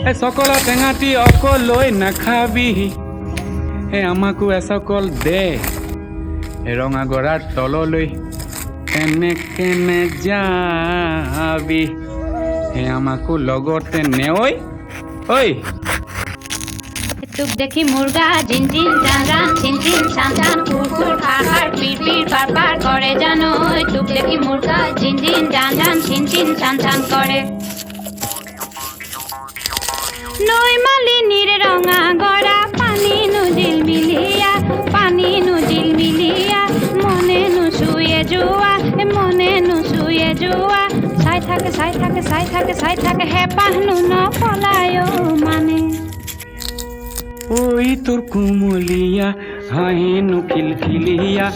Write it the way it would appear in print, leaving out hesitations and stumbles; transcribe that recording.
Sokola Tengati okle nakhabi আমাকো এসকল দে ৰঙা গৰাৰ তললৈ কেনে কেনে যাবি আমাকো লগতে নে ঐ টুক দেখি মুরগা জিন জিন জান জান ছিন ছিন ছান ছান কুকুর খাহার পির পির পার পার করে জানো টুক দেখি মুরগা জিন জিন জান জান ছিন ছিন ছান ছান করে নই মালিনীর রঙা গড়া পানি নু জিল মিলিয়া মনে নু শুয়ে জুয়া চাই থাকে হে পাহনু ন পলায় মানে ওই তোর কুমলিয়া হাহিনু খিলখিলিয়া